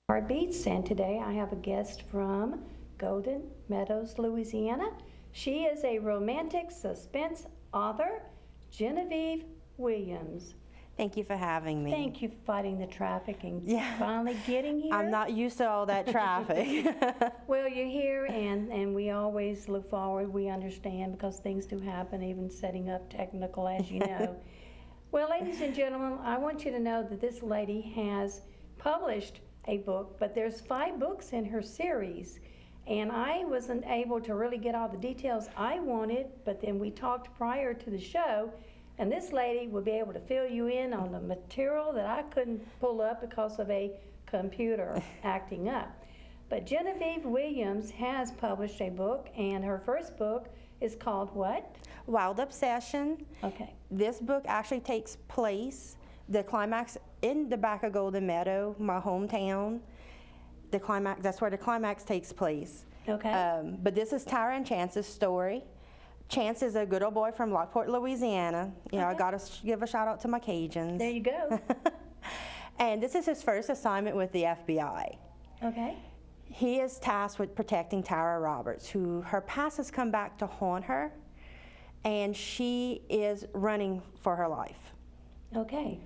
Heartbeats, and today I have a guest from Golden Meadows, Louisiana. She is a romantic suspense author, Genevieve Williams. Thank you for having me. Thank you for fighting the traffic and finally getting here. I'm not used to all that traffic. Well, you're here, and we always look forward. We understand because things do happen, even setting up technical, as you know. Well, ladies and gentlemen, I want you to know that this lady has published a book, but there's 5 books in her series, and I wasn't able to really get all the details I wanted, but then we talked prior to the show, and this lady will be able to fill you in on the material that I couldn't pull up because of a computer acting up. But Genevieve Williams has published a book, and her first book is called what? Wild Obsession. Okay. This book actually takes place, the climax in the back of Golden Meadow, my hometown. The climax, that's where the climax takes place. Okay. But this is Tyra and Chance's story. Chance is a good old boy from Lockport, Louisiana. You know, I got to give a shout out to my Cajuns. There you go. And this is his first assignment with the FBI. Okay. He is tasked with protecting Tyra Roberts, who her past has come back to haunt her, and she is running for her life. Okay.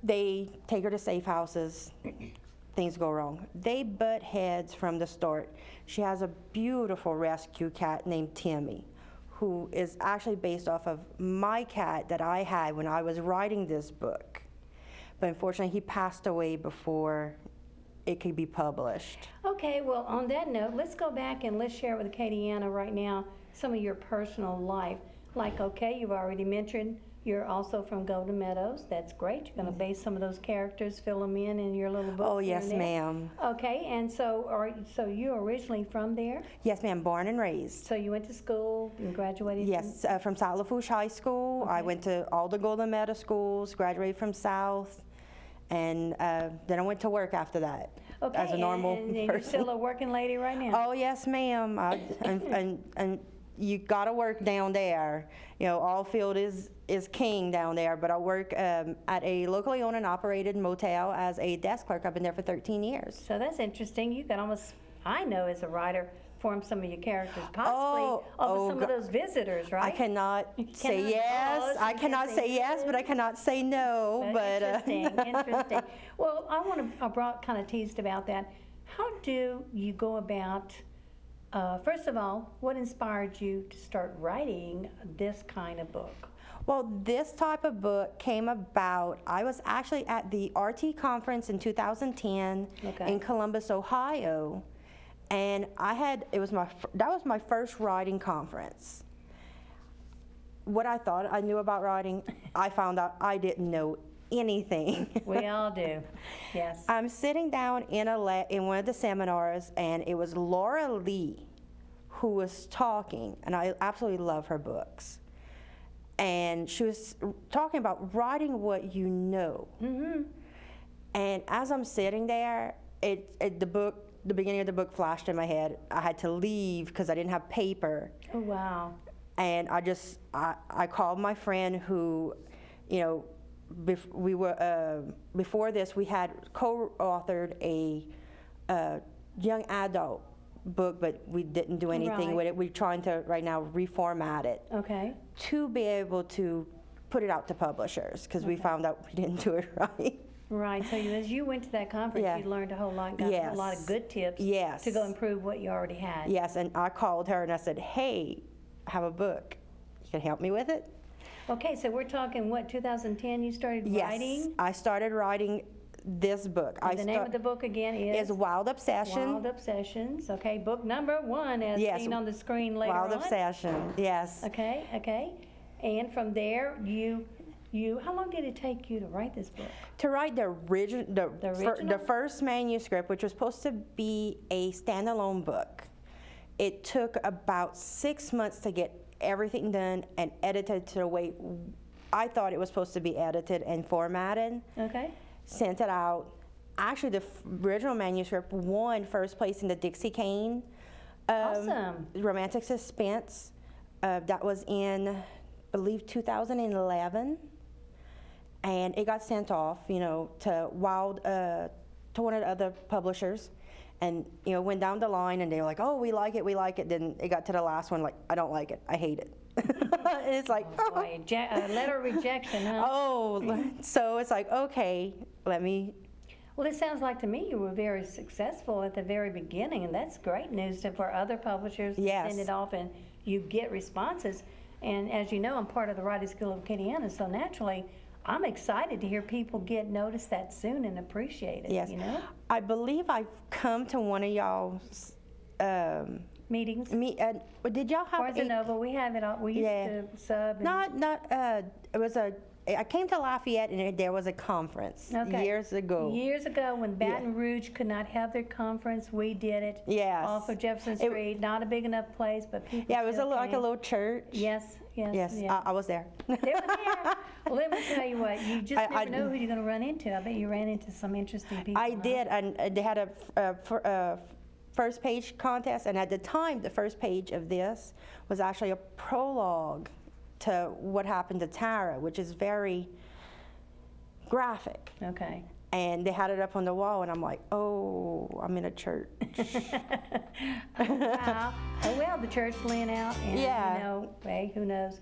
They take her to safe houses. Things go wrong. They butt heads from the start. She has a beautiful rescue cat named Timmy, who is actually based off of my cat that I had when I was writing this book. But unfortunately, he passed away before it could be published. Okay, well, on that note, let's go back and let's share with Katiana right now some of your personal life. Like, okay, you've already mentioned you're also from Golden Meadows. That's great. You're going to base some of those characters, fill them in your little book. Oh, yes, ma'am. Okay, and so you're originally from there? Yes, ma'am, born and raised. So you went to school and graduated? Yes, from South Lafourche High School. Okay. I went to all the Golden Meadow schools, graduated from South, and then I went to work after that. Okay, as a normal and person. You're still a working lady right now? Oh, yes, ma'am. And you got to work down there. You know, all field is king down there, but I work at a locally owned and operated motel as a desk clerk. I've been there for 13 years. So that's interesting. You could almost, I know as a writer, form some of your characters, possibly of some of those visitors, right? I cannot say yes. I cannot say yes, but I cannot say no. But interesting. Well, I brought kind of teased about that. How do you go about? First of all, what inspired you to start writing this kind of book? Well, this type of book came about, I was actually at the RT conference in 2010 in Columbus, Ohio, and that was my first writing conference. What I thought I knew about writing, I found out I didn't know anything. We all do, yes. I'm sitting down in one of the seminars, and it was Laura Lee who was talking, and I absolutely love her books. And she was talking about writing what you know. Mm-hmm. And as I'm sitting there, the beginning of the book flashed in my head. I had to leave because I didn't have paper. Oh, wow. And I called my friend who, you know, before this, we had co-authored a young adult book, but we didn't do anything with it. We're trying to right now reformat it. Okay. To be able to put it out to publishers, because we found out we didn't do it right. Right. So as you went to that conference, you learned a whole lot, got a lot of good tips to go improve what you already had. Yes, and I called her and I said, "Hey, I have a book. You can help me with it?" Okay, so we're talking, what, 2010 you started writing? Yes, I started writing this book. The name of the book again is? Wild Obsession. Wild Obsessions, okay. Book number 1 as seen on the screen later on. Wild Obsession, yes. Okay, okay. And from there, how long did it take you to write this book? To write the first manuscript, which was supposed to be a standalone book, it took about 6 months to get everything done and edited to the way I thought it was supposed to be edited and formatted. Okay. Sent it out. Actually, the original manuscript won first place in the Dixie Kane awesome. Romantic Suspense. That was in, I believe, 2011. And it got sent off, you know, to to one of the other publishers, and went down the line, and they were like, "Oh, we like it, we like it." Then it got to the last one, like, "I don't like it, I hate it." And it's like, Oh, boy, a letter of rejection, huh? oh, so it's like, okay, let me. Well, it sounds like to me you were very successful at the very beginning, and that's great news for other publishers to Yes. send it off and you get responses. And as you know, I'm part of the Writing School of Acadiana, so naturally, I'm excited to hear people get noticed that soon and appreciate it. Yes. I believe I've come to one of y'all's Meetings. did y'all have Barnes&Noble, we have it all. We used Yeah. to sub. it was I came to Lafayette, and there was a conference years ago. Years ago, when Baton Rouge could not have their conference, we did it. Yes. Off of Jefferson Street. Not a big enough place, but people. Yeah, it was still like a came. little church. Yes. Yes, Yeah. I was there. They were there. Well, let me tell you what. You just I never know who you're going to run into. I bet you ran into some interesting people. I huh? did, and they had a first page contest, and at the time, the first page of this was actually a prologue to what happened to Tara, which is very graphic. Okay. And they had it up on the wall, and I'm like, oh, I'm in a church. Wow. Oh, well, the church lent out, and hey, who knows?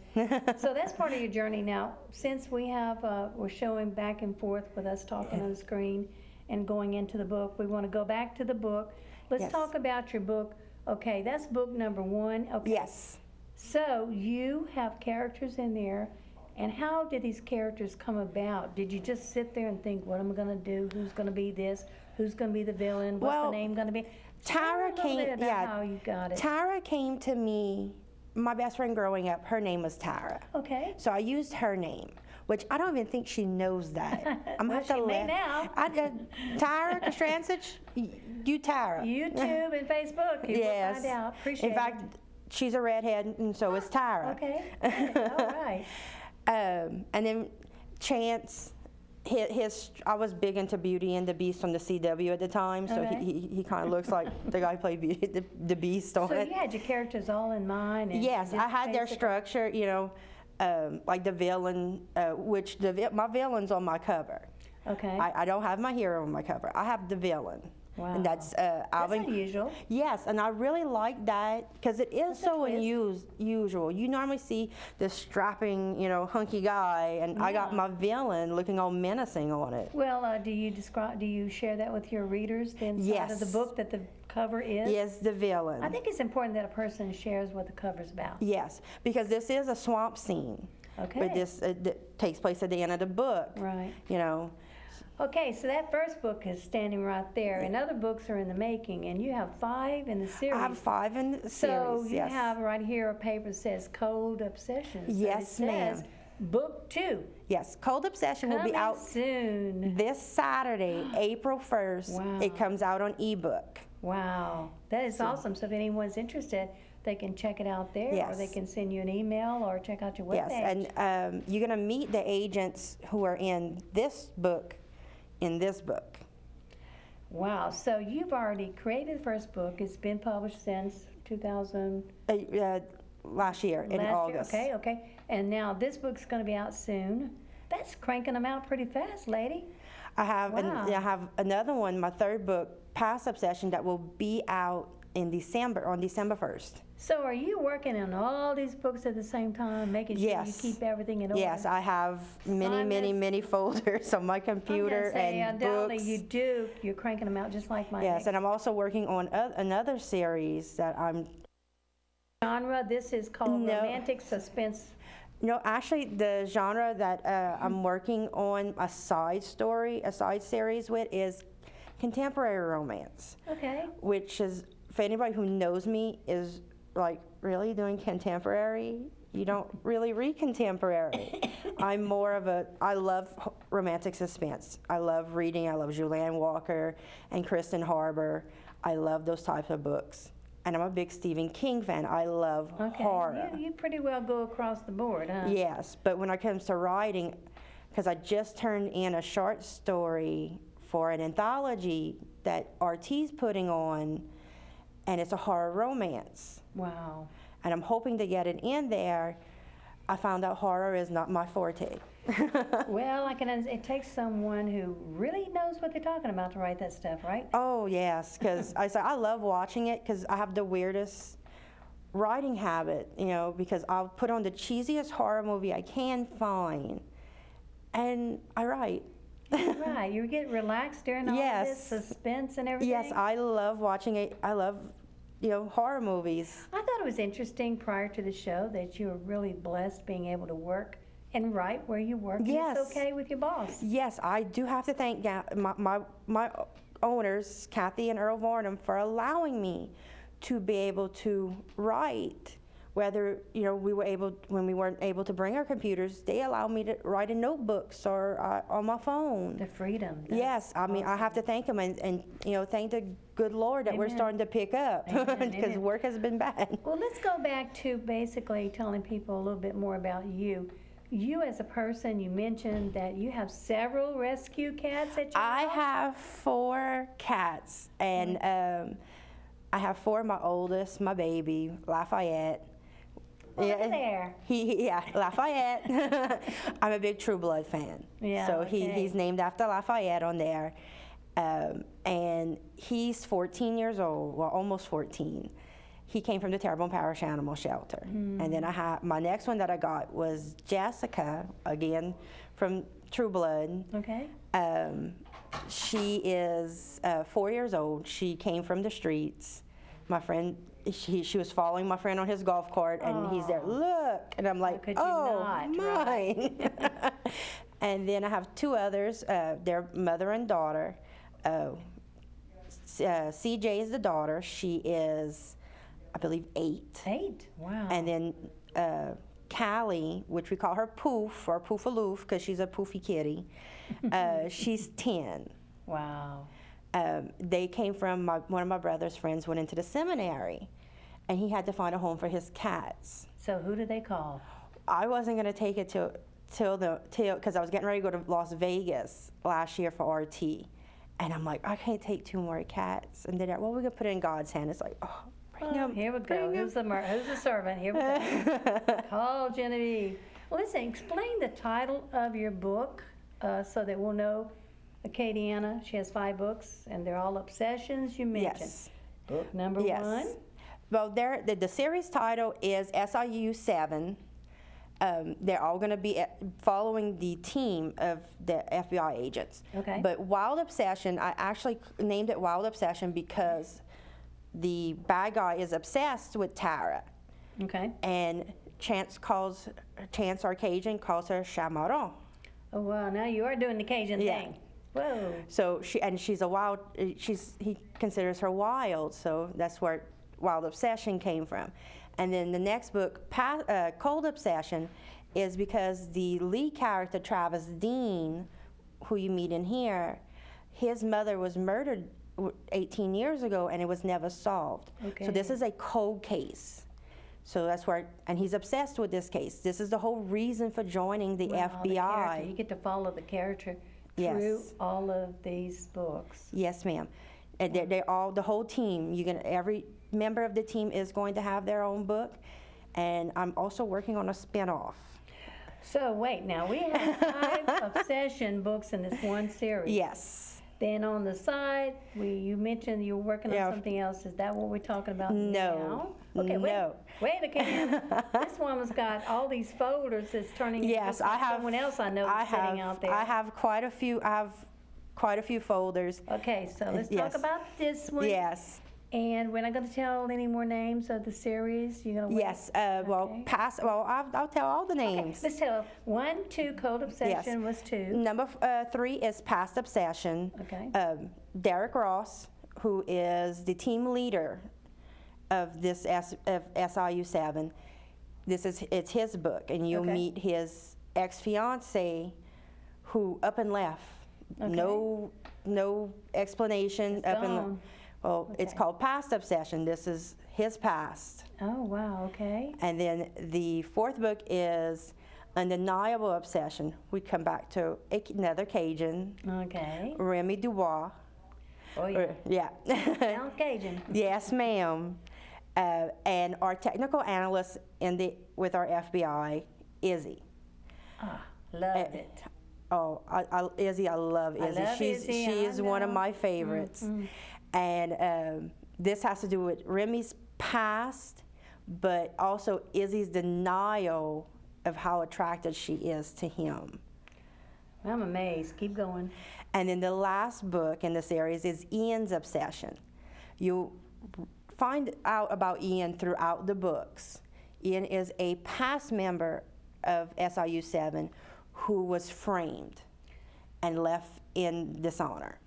So that's part of your journey now. Since we have, we're showing back and forth with us talking on the screen and going into the book, we want to go back to the book. Let's Yes. talk about your book. Okay, that's book number 1. Okay. Yes. So you have characters in there, and how did these characters come about? Did you just sit there and think, what am I going to do? Who's going to be this? Who's going to be the villain? What's Well, the name going to be? Tara Tell me a little bit came- about yeah, how you got it. Tara came to me, my best friend growing up, her name was Tara. Okay. So I used her name, which I don't even think she knows that. I'm Well, have to she may let now. Tara Kostransich, you Tara. YouTube and Facebook. You will find out. Appreciate In fact, she's a redhead, and so is Tara. Okay. All right. And then Chance, I was big into Beauty and the Beast on the CW at the time, so Okay. he kind of looks like the guy who played Beauty, the Beast on So it. you had your characters all in mind. And Yes, just I had their basically- structure, like the villain, which my villain's on my cover. Okay. I don't have my hero on my cover. I have the villain. Wow. And that's That's Alvin. unusual. Yes, and I really like that because it is That's a so twist. unusual. You normally see this strapping, hunky guy, and I got Yeah. my villain looking all menacing on it. Well, do you share that with your readers, the inside of the Yes. book that the cover is? Yes, the villain. I think it's important that a person shares what the cover's about. Yes, because this is a swamp scene. Okay. But this that takes place at the end of the book. Right. Okay, so that first book is standing right there, and other books are in the making, and you have 5 in the series. I have 5 in the So series. you Yes. have right here a paper that says Cold Obsessions. So Yes, it ma'am. says Book 2. Yes, Cold Obsession will be Coming out soon. this Saturday, April 1st. Wow. It comes out on ebook. Wow, that is awesome. So if anyone's interested, they can check it out there, or Yes. they can send you an email or check out your webpage. Yes, and you're going to meet the agents who are in this book. Wow, so you've already created the first book. It's been published since 2000. Last year in August. Okay. And now this book's going to be out soon. That's cranking them out pretty fast, lady. I have Wow. I have another one, my third book, Past Obsession, that will be out on December 1st. So are you working on all these books at the same time, making sure Yes. you keep everything in order? Yes, I have many folders on my computer and undoubtedly books. you do. You're cranking them out just like my Yes, next and I'm also working on another series that I'm. genre. This is called No. romantic suspense. No, actually, the genre that I'm working on a side series with is contemporary romance, Okay. which is, for anybody who knows me, is like, really doing contemporary? You don't really read contemporary. I'm more of I love romantic suspense. I love reading. I love Julianne Walker and Kristen Harbor. I love those types of books. And I'm a big Stephen King fan. I love Okay. horror. You pretty well go across the board, huh? Yes, but when it comes to writing, because I just turned in a short story for an anthology that RT's putting on, and it's a horror romance. Wow. And I'm hoping to get it in there. I found out horror is not my forte. Well, it takes someone who really knows what they're talking about to write that stuff, right? Oh, yes, because I love watching it because I have the weirdest writing habit, because I'll put on the cheesiest horror movie I can find, and I write. Right, you get relaxed during all of this suspense and everything? Yes, I love watching it. I love, horror movies. I thought it was interesting prior to the show that you were really blessed being able to work and write where you work. Yes. And it's okay with your boss. Yes, I do have to thank my owners, Kathy and Earl Varnum, for allowing me to be able to write. Whether, when we weren't able to bring our computers, they allowed me to write in notebooks or on my phone. The freedom. Yes, I mean, I have to thank them and thank the good Lord that we're Amen. starting to pick up because Amen. work has been bad. Well, let's go back to basically telling people a little bit more about you. You as a person, you mentioned that you have several rescue cats at your I house? have 4 cats, and I have 4 of my oldest, my baby, Lafayette. Oh, look at there. Lafayette. I'm a big True Blood fan. Yeah, So okay. he's named after Lafayette on there. And he's 14 years old, well, almost 14. He came from the Terrebonne Parish Animal Shelter. And then my next one that I got was Jessica, again, from True Blood. Okay. She is 4 years old. She came from the streets. My friend, she was following my friend on his golf cart, and he's there, look. And I'm like, could you not, mine. And then I have 2 others. They're mother and daughter. CJ is the daughter. She is, I believe, 8. 8? Wow. And then Callie, which we call her Poof or Poofaloof because she's a poofy kitty, she's 10. Wow. They came from one of my brother's friends went into the seminary, and he had to find a home for his cats. So who do they call? I wasn't going to take it till because I was getting ready to go to Las Vegas last year for RT, and I'm like, I can't take 2 more cats. And they're like, well, we're going to put it in God's hand. It's like, bring them. Here we go. Who's the servant? Here we go. Call Genevieve. Well, listen, explain the title of your book so that we'll know. Acadiana, she has 5 books, and they're all obsessions you mentioned. Yes. Book number Yes. 1. Well, the series title is SIU 7. They're all going to be following the team of the FBI agents. Okay. But Wild Obsession, I actually named it Wild Obsession because the bad guy is obsessed with Tara. Okay. And Chance, our Cajun, calls her Chamaron. Oh, wow. Now you are doing the Cajun Yeah. thing. Whoa. So she's a wild. He considers her wild. So that's where Wild Obsession came from. And then the next book, Cold Obsession, is because the lead character Travis Dean, who you meet in here, his mother was murdered 18 years ago, and it was never solved. Okay. So this is a cold case. So that's where, and he's obsessed with this case. This is the whole reason for joining the Wow, the FBI. character. You get to follow the character Yes. through all of these books. Yes, ma'am. And they all, the whole team, every member of the team is going to have their own book. And I'm also working on a spinoff. So wait, now we have 5 obsession books in this one series. Yes. Then on the side, you mentioned you were working on Yeah. something else. Is that what we're talking about No. now? Okay, No. wait a minute. This one's got all these folders that's turning into Yes, I have. someone else I know is sitting out there. I have quite a few. I have quite a few folders. Okay, so let's Yes. talk about this one. Yes. And we're not going to tell any more names of the series. You're going to wait. Yes. Okay. I'll tell all the Okay, names. let's tell 1, 2, Cold Obsession was 2. Number 3 is Past Obsession. Okay. Derek Ross, who is the team leader of this of SIU 7. It's his book, and you'll Okay. meet his ex-fiance, who up and left. Okay. No explanation. It's up and gone. well, it's Okay. called Past Obsession. This is his past. Oh, wow, okay. And then the 4th book is Undeniable Obsession. We come back to another Cajun, Okay. Remy Dubois. Oh, yeah. Yeah. Sounds Cajun. Yes, ma'am. And our technical analyst with our FBI, Izzy. Ah, Loved it. Oh, Izzy, I love I Izzy. love Izzy, She I is one of know. my favorites. And this has to do with Remy's past, but also Izzy's denial of how attracted she is to him. I'm amazed. Keep going. And then the last book in the series is Ian's obsession. You find out about Ian throughout the books. Ian is a past member of SIU 7 who was framed and left in dishonor.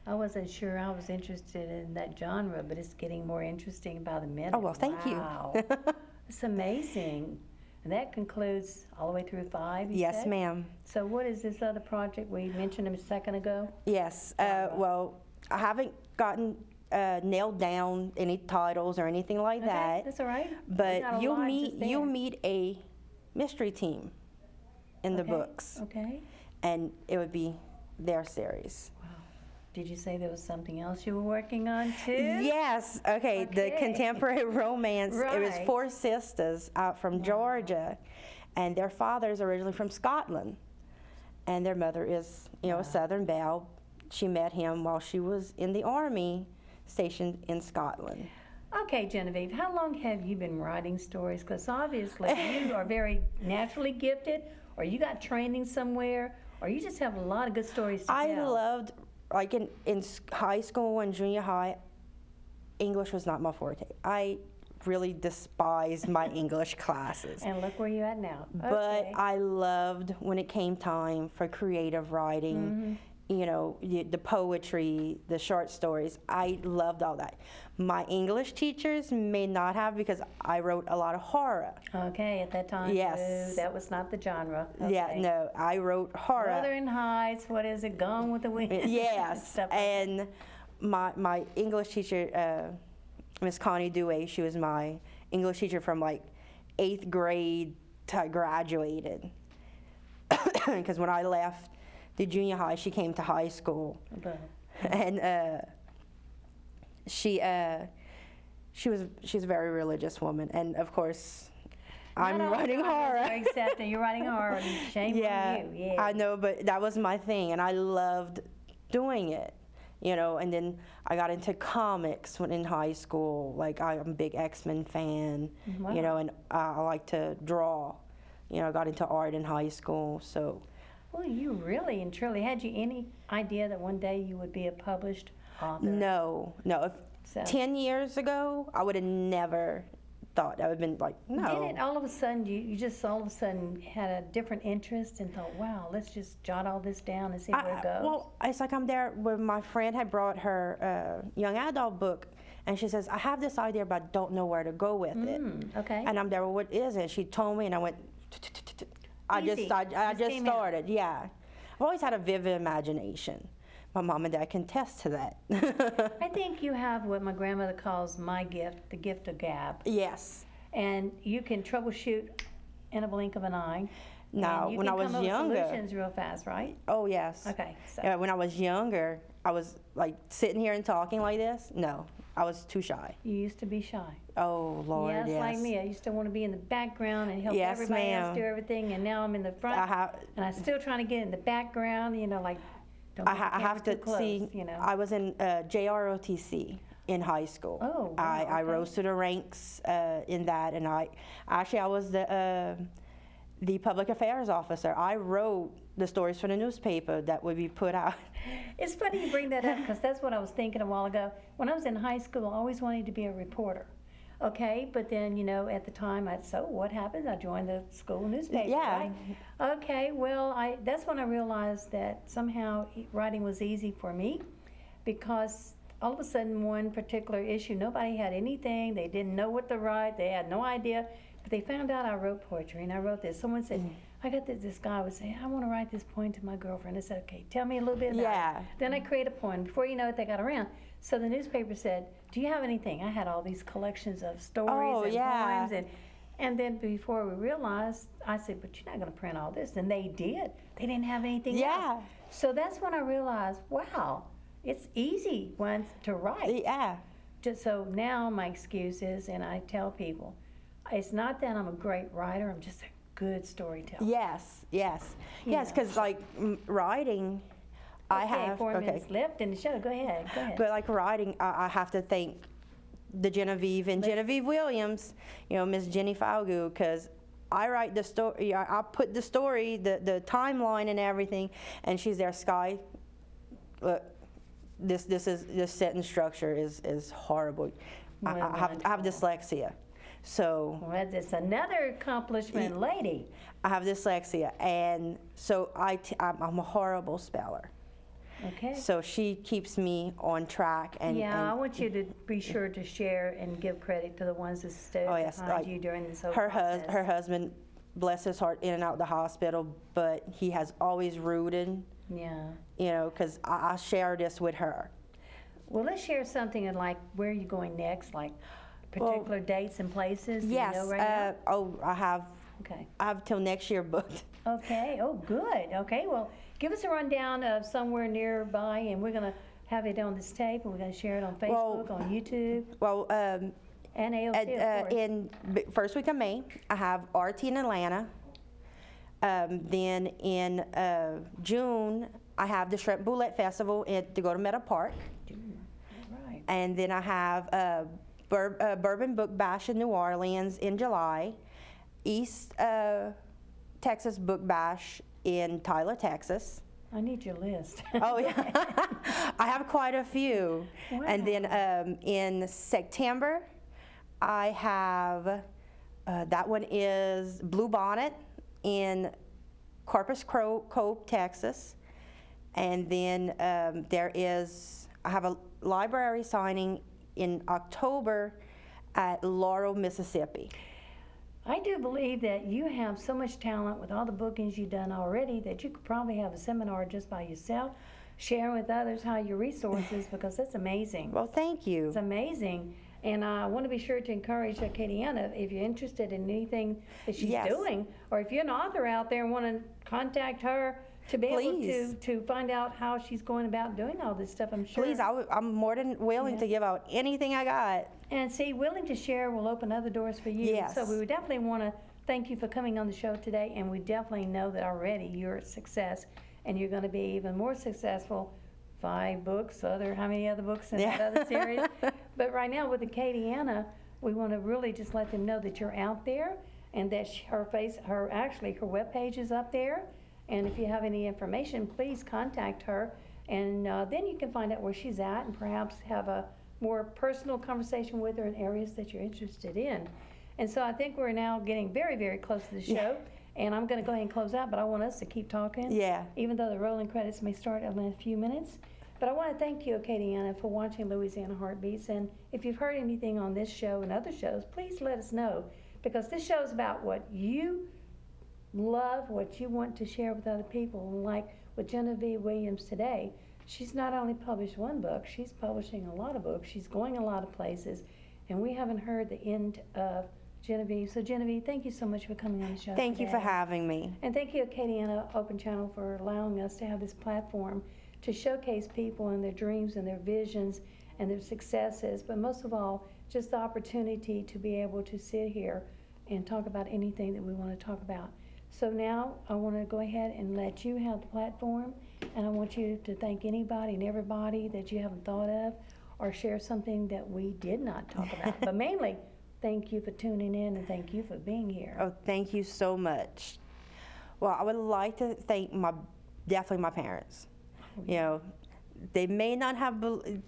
I wasn't sure I was interested in that genre, but it's getting more interesting by the minute. Oh, well, thank you. Wow. It's amazing. And that concludes all the way through 5, you Yes, said? ma'am. So what is this other project? We mentioned a second ago. Yes. Well, I haven't gotten nailed down any titles or anything like Okay, that. that's all right. We got But a you'll lot meet just there. you'll meet a mystery team in the Okay, books, Okay. and it would be their series. Wow. Did you say there was something else you were working on too? Yes. Okay. The Okay. contemporary romance. It was Right. 4 sisters out from Georgia, and their father's originally from Scotland, and their mother is, a Southern belle. She met him while she was in the army, stationed in Scotland. Okay, Genevieve, how long have you been writing stories? Because obviously you are very naturally gifted, or you got training somewhere, or you just have a lot of good stories to I tell. loved, like in high school and junior high, English was not my forte. I really despised my English classes. And look where you're at now. But Okay. I loved when it came time for creative writing, the poetry, the short stories. I loved all that. My English teachers may not have, because I wrote a lot of horror. Okay, at that time, Yes. no, that was not the genre. Yeah, Okay. no, I wrote horror. Wuthering Heights, what is it, Gone with the Wind? Yes, Stuff like and my English teacher, Miss Connie Dewey, she was my English teacher from like 8th grade till I graduated. Because when I left the junior high, she came to high school, that. and she's a very religious woman, and of course, I'm Not all writing genres horror. are accepted. You're writing horror. Shame Yeah, on you. Yeah. I know, but that was my thing, and I loved doing it, and then I got into comics when in high school. Like, I'm a big X-Men fan, Wow. and I like to draw. I got into art in high school, so. Well, you really and truly, had you any idea that one day you would be a published author? No. If So- 10 years ago, I would have never thought. I would have been like, no. Did it all of a sudden, you just all of a sudden had a different interest and thought, wow, let's just jot all this down and see where it goes? Well, it's like I'm there where my friend had brought her young adult book, and she says, I have this idea, but I don't know where to go with it. Okay. And I'm there, well, what is it? She told me, and I went, I Easy. just Just came out. started, yeah. I've always had a vivid imagination. My mom and dad can attest to that. I think you have what my grandmother calls my gift, the gift of gab. Yes. And you can troubleshoot in a blink of an eye. Now, and you when can I was come up with younger, solutions real fast, right? oh yes. Okay, so When I was younger, I was like sitting here and talking like this. No, I was too shy. you used to be shy. Oh Lord, Yes, yes. like me. I used to want to be in the background and help Yes, everybody else ma'am. do everything, and now I'm in the front, and I'm still trying to get in the background. Like don't I get the have camera to too close, see. You know. I was in JROTC in high school. Oh, wow, I okay. rose to the ranks in that, and I was the public affairs officer. I wrote the stories for the newspaper that would be put out. It's funny you bring that up because that's what I was thinking a while ago. When I was in high school, I always wanted to be a reporter. Okay, but then, at the time, so what happened? I joined the school newspaper, Yeah. right? Okay, well, that's when I realized that somehow writing was easy for me because all of a sudden one particular issue, nobody had anything, they didn't know what to write, they had no idea, but they found out I wrote poetry and I wrote this. Someone said, I got this guy was saying, I want to write this poem to my girlfriend. I said, okay, tell me a little bit about Yeah. it. Then I create a poem. Before you know it, they got around. So the newspaper said, do you have anything? I had all these collections of stories and yeah. poems. And then before we realized, I said, but you're not going to print all this. And they did. They didn't have anything Yeah. else. So that's when I realized, wow, it's easy once to write. Yeah. Just so now my excuse is, and I tell people, it's not that I'm a great writer, I'm just a good storyteller. Yes, yes, You yes. know. Because like writing, I Okay, have 4 minutes left in the show. Go ahead. Go ahead. But like writing, I have to thank the Genevieve and Genevieve Williams, Miss Jenny Falgu, because I write the story. I put the story, the timeline, and everything, and she's there. Sky, look, this sentence structure is horrible. I have dyslexia, so Well, that's another accomplishment, lady. I have dyslexia, and so I'm a horrible speller. Okay. So she keeps me on track, and I want you to be sure to share and give credit to the ones that stood behind you during this whole process. Her husband, bless his heart, in and out the hospital, but he has always rooted. Yeah. Because I share this with her. Well, let's share something like where are you going next, like particular dates and places. Yes. Do you know right now? I have. Okay. I have till next year booked. Okay. Oh, good. Okay. Well, give us a rundown of somewhere nearby, and we're going to have it on this tape, and we're going to share it on Facebook, on YouTube, and AOC, of course. In first week of May, I have RT in Atlanta. Then in June, I have the Shrimp Boulette Festival to go to Meadow Park. Right. And then I have Bourbon Book Bash in New Orleans in July. East Texas Book Bash in Tyler, Texas. I need your list. Oh, yeah. I have quite a few. Wow. And then in September, I have, that one is Blue Bonnet in Corpus Cove, Texas. And then I have a library signing in October at Laurel, Mississippi. I do believe that you have so much talent with all the bookings you've done already that you could probably have a seminar just by yourself, sharing with others how your resources, because that's amazing. Well, thank you. It's amazing. And I want to be sure to encourage Katiana, if you're interested in anything that she's doing, or if you're an author out there and want to contact her to be able to find out how she's going about doing all this stuff, I'm sure. Please, I'm more than willing to give out anything I got. And see, willing to share will open other doors for you. Yes. So we would definitely want to thank you for coming on the show today, and we definitely know that already you're a success, and you're going to be even more successful. 5 books, how many other books in that other series? But right now with the Katiana, we want to really just let them know that you're out there, and that her webpage is up there. And if you have any information, please contact her, and then you can find out where she's at and perhaps have a more personal conversation with her in areas that you're interested in. And so I think we're now getting very, very close to the show, and I'm going to go ahead and close out, but I want us to keep talking, even though the rolling credits may start in a few minutes. But I want to thank you, Katiana, for watching Louisiana Heartbeats, and if you've heard anything on this show and other shows, please let us know, because this show is about what you love, what you want to share with other people. And like with Genevieve Williams today, she's not only published one book, she's publishing a lot of books. She's going a lot of places, and we haven't heard the end of Genevieve. So Genevieve, thank you so much for coming on the show Thank today. you for having me. And thank you, Katiana Open Channel, for allowing us to have this platform to showcase people and their dreams and their visions and their successes, but most of all, just the opportunity to be able to sit here and talk about anything that we want to talk about. So now I want to go ahead and let you have the platform, and I want you to thank anybody and everybody that you haven't thought of, or share something that we did not talk about. But mainly, thank you for tuning in, and thank you for being here. Oh, thank you so much. Well, I would like to thank definitely my parents. They may not have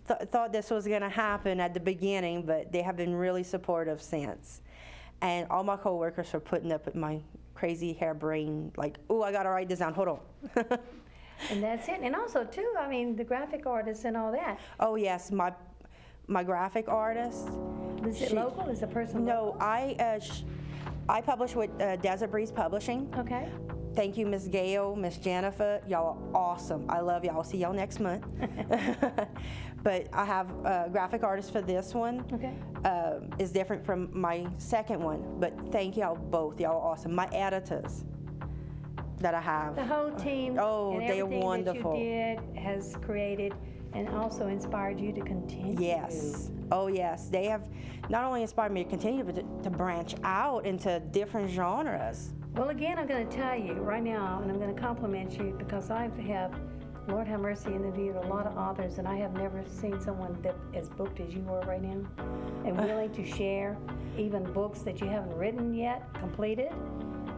thought this was going to happen at the beginning, but they have been really supportive since. And all my coworkers are putting up with my crazy harebrained, like, oh, I got to write this down, hold on. And that's it. And also, too, I mean, the graphic artists and all that. Oh, yes, my graphic artist. Is it local? Is the person local? No, I publish with Desert Breeze Publishing. Okay. Thank you, Miss Gail, Miss Jennifer. Y'all are awesome. I love y'all. I'll see y'all next month. But I have a graphic artist for this one. Okay. Is different from my second one. But thank y'all both. Y'all are awesome. My editors that I have. The whole team. Oh, and they are wonderful. Everything that you did has created and also inspired you to continue. Yes. Oh, yes. They have not only inspired me to continue, but to branch out into different genres. Well, again, I'm going to tell you right now, and I'm going to compliment you because I have, Lord have mercy, interviewed a lot of authors, and I have never seen someone that as booked as you are right now, and willing to share even books that you haven't written yet, completed.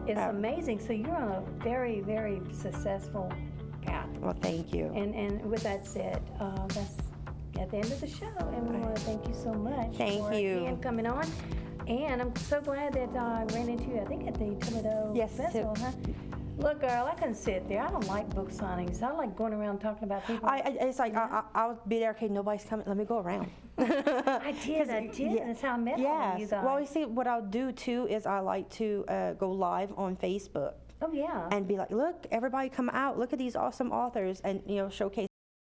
It's amazing. So you're on a very, very successful path. Well, thank you. And with that said, that's at the end of the show, and we want to thank you so much for again coming on. And I'm so glad that I ran into you, I think at the Toledo Festival, huh? Look, girl, I couldn't sit there. I don't like book signings. I like going around talking about people. It's like, I'll be there, okay, nobody's coming, let me go around. I did. Yeah, That's how I met all of you guys. Well, you see, what I'll do too is I like to go live on Facebook. Oh, yeah. And be like, look, everybody come out, look at these awesome authors, and, showcase